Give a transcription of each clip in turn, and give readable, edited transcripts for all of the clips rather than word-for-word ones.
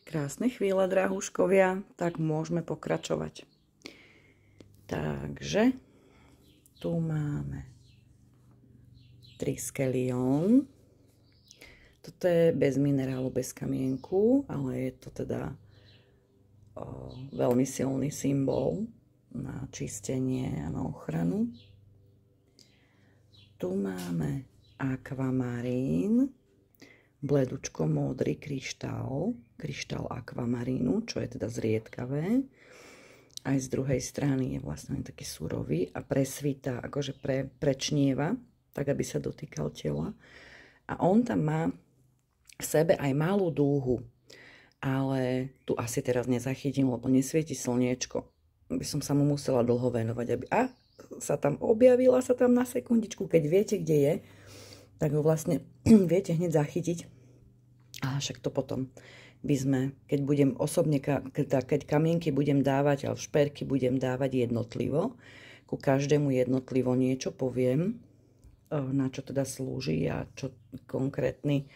Krásne chvíle, drahúškovia, tak môžeme pokračovať. Takže tu máme Triskelion. Toto je bez minerálu, bez kamienku, ale je to teda veľmi silný symbol na čistenie a na ochranu. Tu máme akvamarín, bledučko modrý kryštál akvamarínu, čo je teda zriedkavé. Aj z druhej strany je vlastne taký surový a presvíta, akože prečnieva, tak aby sa dotýkal tela. A on tam má v sebe aj malú dúhu, ale tu asi teraz nezachytím, lebo nesvieti slniečko. By som sa mu musela dlho venovať, aby objavila sa tam na sekundičku, keď viete, kde je, tak ho vlastne viete hneď zachytiť. A však to potom by sme, keď budem osobne, keď kamienky budem dávať, ale šperky budem dávať jednotlivo, ku každému jednotlivo niečo poviem, na čo teda slúži a čo konkrétny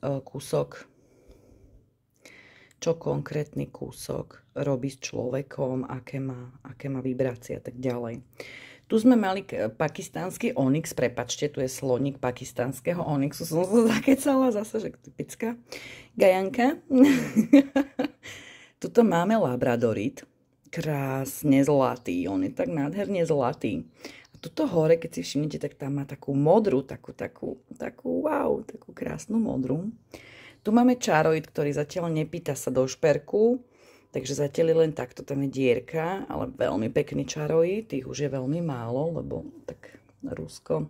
kúsok robí s človekom, aké má vibrácie a tak ďalej. Tu sme mali pakistánsky onyx, prepačte, tu je sloník pakistánskeho onyxu, som sa zakecala zase, že typická gajanka. Tuto máme labradorit, krásne zlatý, on je tak nádherne zlatý. A tuto hore, keď si všimnete, tak tam má takú modrú, takú krásnu modrú. Tu máme čaroid, ktorý zatiaľ nepýta sa do šperku, takže zatiaľ je len takto, tam je dierka, ale veľmi pekný čaroid, tých už je veľmi málo, lebo tak Rusko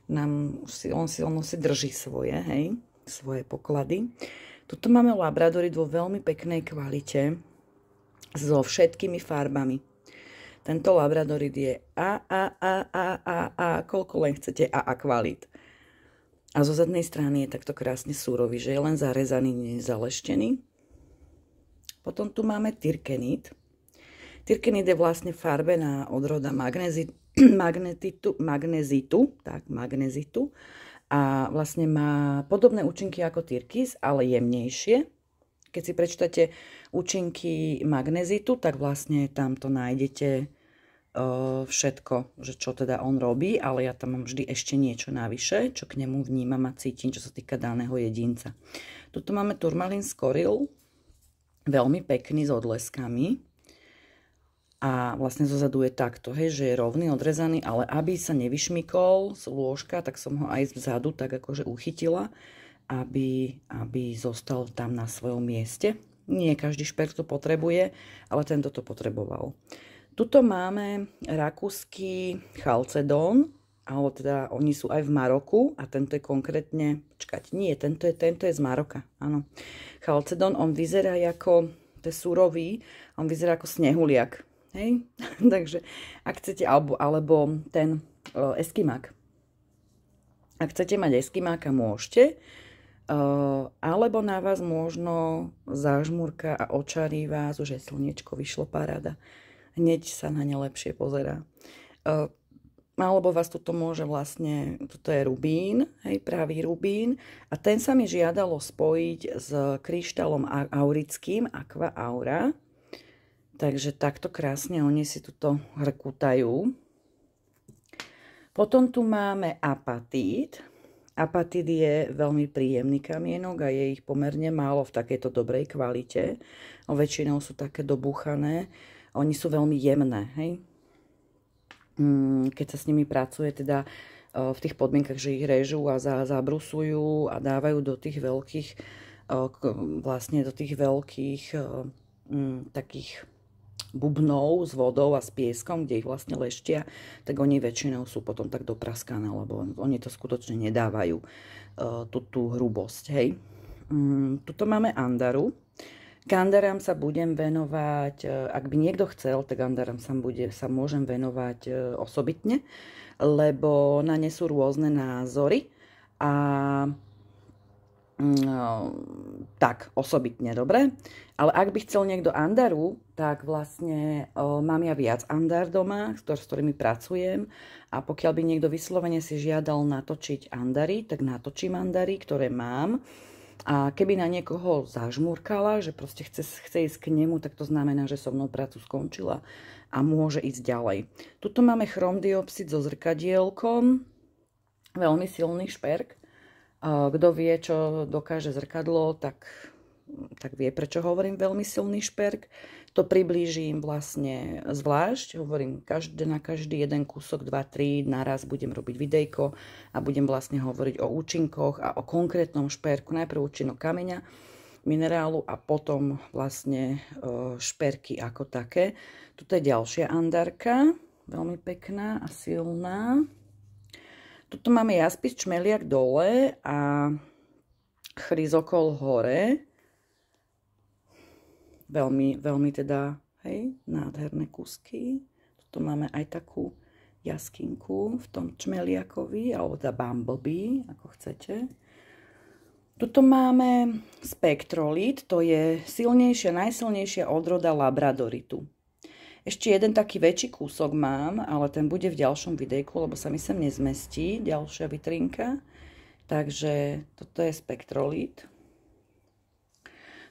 nám, on si drží svoje poklady. Tuto máme labradorid vo veľmi peknej kvalite, so všetkými farbami. Tento labradorid je koľko len chcete kvalit. A zo zadnej strany je takto krásne súrový, že je len zarezaný, nie je zaleštený. Potom tu máme tyrkenit. Tyrkenit je vlastne farbená odroda magnezitu a vlastne má podobné účinky ako tyrkys, ale jemnejšie. Keď si prečítate účinky magnezitu, tak vlastne tam to nájdete všetko, že čo teda on robí, ale ja tam mám vždy ešte niečo navyše, čo k nemu vnímam a cítim, čo sa týka daného jedinca. Tuto máme turmalín skoril, veľmi pekný s odleskami a vlastne zozadu je takto, že je rovný, odrezaný, ale aby sa nevyšmykol z lôžka, tak som ho aj vzadu tak akože uchytila, aby zostal tam na svojom mieste. Nie každý šperk to potrebuje, ale tento to potreboval. Tuto máme rakúsky chalcedón, alebo teda oni sú aj v Maroku a tento je konkrétne, tento je z Maroka, áno. Chalcedón, on vyzerá ako, to je surový, on vyzerá ako snehuliak, hej? Takže, ak chcete, alebo ten eskimák. Ak chcete mať eskimáka, môžete, alebo na vás možno zažmúrka a očarí vás, už aj slniečko vyšlo, paráda. Hneď sa na ne lepšie pozerá. Alebo vás toto môže vlastne, toto je rubín, pravý rubín. A ten sa mi žiadalo spojiť s kryštálom aurickým, Aqua Aura. Takže takto krásne oni si tuto hrkutajú. Potom tu máme apatít. Apatít je veľmi príjemný kamienok a je ich pomerne málo v takejto dobrej kvalite. Väčšinou sú také dobúchané. Oni sú veľmi jemné, hej. Keď sa s nimi pracuje teda v tých podmienkach, že ich režú a zabrusujú a dávajú do tých veľkých takých bubnov s vodou a s pieskom, kde ich vlastne leštia, tak oni väčšinou sú potom tak dopraskané, lebo oni to skutočne nedávajú tú hrubosť, hej. Tuto máme andaru. K andarám sa budem venovať, ak by niekto chcel, tak andarám sa môžem venovať osobitne, lebo na ne sú rôzne názory a tak osobitne, dobre? Ale ak by chcel niekto andaru, tak vlastne mám ja viac andár doma, s ktorými pracujem a pokiaľ by niekto vyslovene si žiadal natočiť andary, tak natočím andary, ktoré mám. A keby na niekoho zažmurkala, že proste chce ísť k nemu, tak to znamená, že so mnou prácu skončila a môže ísť ďalej. Tuto máme chromdiopsid so zrkadielkom, veľmi silný šperk. Kto vie, čo dokáže zrkadlo, tak vie, prečo hovorím veľmi silný šperk. To priblížim vlastne zvlášť, hovorím na každý jeden kúsok 2-3, naraz budem robiť videjko a budem vlastne hovoriť o účinkoch a o konkrétnom šperku. Najprv účinok kameňa, minerálu a potom vlastne šperky ako také. Tuto je ďalšia andarka, veľmi pekná a silná. Tuto máme jaspis čmeliak dole a chryzokol hore. Veľmi teda, hej, nádherné kusky. Tuto máme aj takú jaskinku v tom čmeliakovi, alebo teda bumblebee, ako chcete. Tuto máme spektrolit, to je najsilnejšia odroda labradoritu. Ešte jeden taký väčší kúsok mám, ale ten bude v ďalšom videjku, lebo sa mi sem nezmestí, ďalšia vitrinka. Takže toto je spektrolit.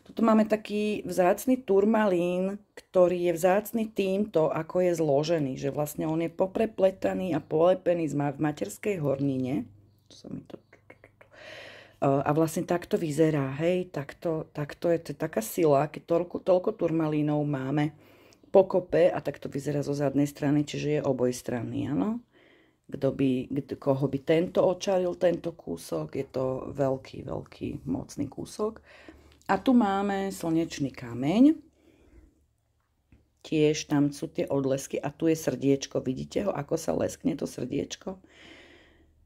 Tuto máme taký vzácny turmalín, ktorý je vzácny týmto, ako je zložený. Že vlastne on je poprepletaný a polepený v materskej hornine. A vlastne takto vyzerá, hej, takto je to taká sila, keď toľko turmalínov máme pokope a takto vyzerá zo zadnej strany, čiže je obojstranný, áno. Koho by tento očaril, tento kúsok, je to veľký, mocný kúsok. A tu máme slnečný kameň. Tiež tam sú tie odlesky a tu je srdiečko. Vidíte ho, ako sa leskne to srdiečko?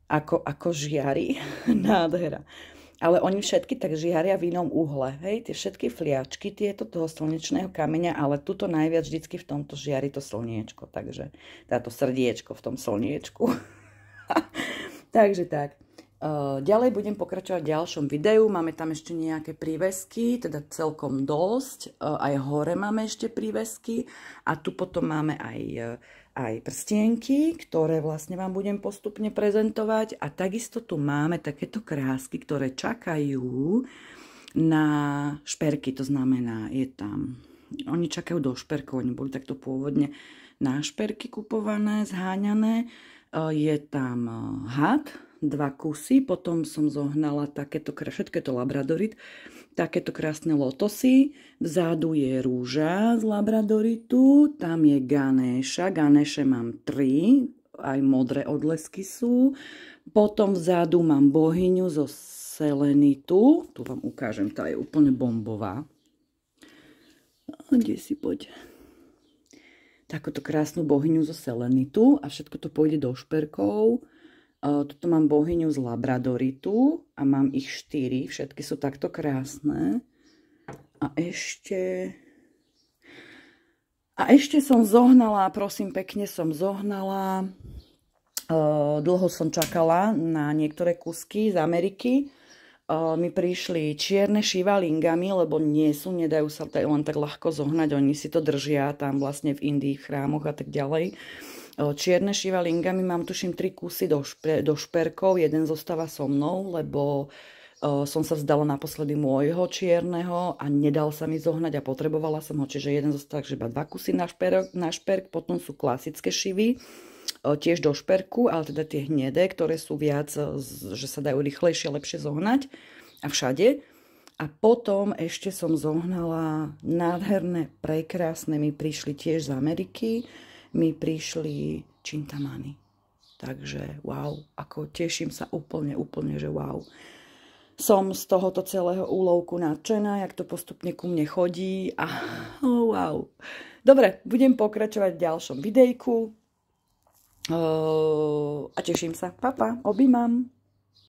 Ako žiari. Nádhera. Ale oni všetky tak žiaria v inom uhle. Hej? Tie všetky fliačky, tieto toho slnečného kameňa, ale tuto najviac vždycky v tomto žiari to slniečko. Takže táto srdiečko v tom slniečku. Takže tak. Ďalej budem pokračovať v ďalšom videu. Máme tam ešte nejaké prívesky, teda celkom dosť. Aj hore máme ešte prívesky. A tu potom máme aj prstienky, ktoré vlastne vám budem postupne prezentovať. A takisto tu máme takéto krásky, ktoré čakajú na šperky. To znamená, oni čakajú do šperkov. Oni boli takto pôvodne na šperky kupované, zháňané. Je tam had, 2 kusy, potom som zohnala všetko je to labradorit, takéto krásne lotosy, vzadu je rúža z labradoritu, tam je ganéše mám 3, aj modré odlesky sú, potom vzadu mám bohyňu zo selenitu, tu vám ukážem, tá je úplne bombová. Kde si poď? Takúto krásnu bohyňu zo selenitu a všetko to pôjde do šperkov. Tuto mám bohyňu z labradoritu a mám ich 4. Všetky sú takto krásne. A ešte som zohnala, prosím pekne som zohnala. Dlho som čakala na niektoré kusky z Ameriky. Mi prišli čierne šivalingami, lebo nedajú sa len tak ľahko zohnať. Oni si to držia tam vlastne v Indii, v chrámoch a tak ďalej. Čierne šivalingami mám tuším 3 kusy do šperkov, jeden zostáva so mnou, lebo som sa vzdala naposledy môjho čierneho a nedal sa mi zohnať a potrebovala som ho, čiže jeden zostáva, takže iba 2 kusy na šperk, potom sú klasické šivy, tiež do šperku, ale teda tie hnedé, ktoré sú viac, že sa dajú rýchlejšie, lepšie zohnať a všade. A potom ešte som zohnala nádherné, prekrásne, mi prišli tiež z Ameriky, mi prišli čintamany. Takže wow, ako teším sa úplne, že wow. Som z tohoto celého úlovku nadšená, jak to postupne ku mne chodí a wow. Dobre, budem pokračovať v ďalšom videjku a teším sa. Pa, objímam.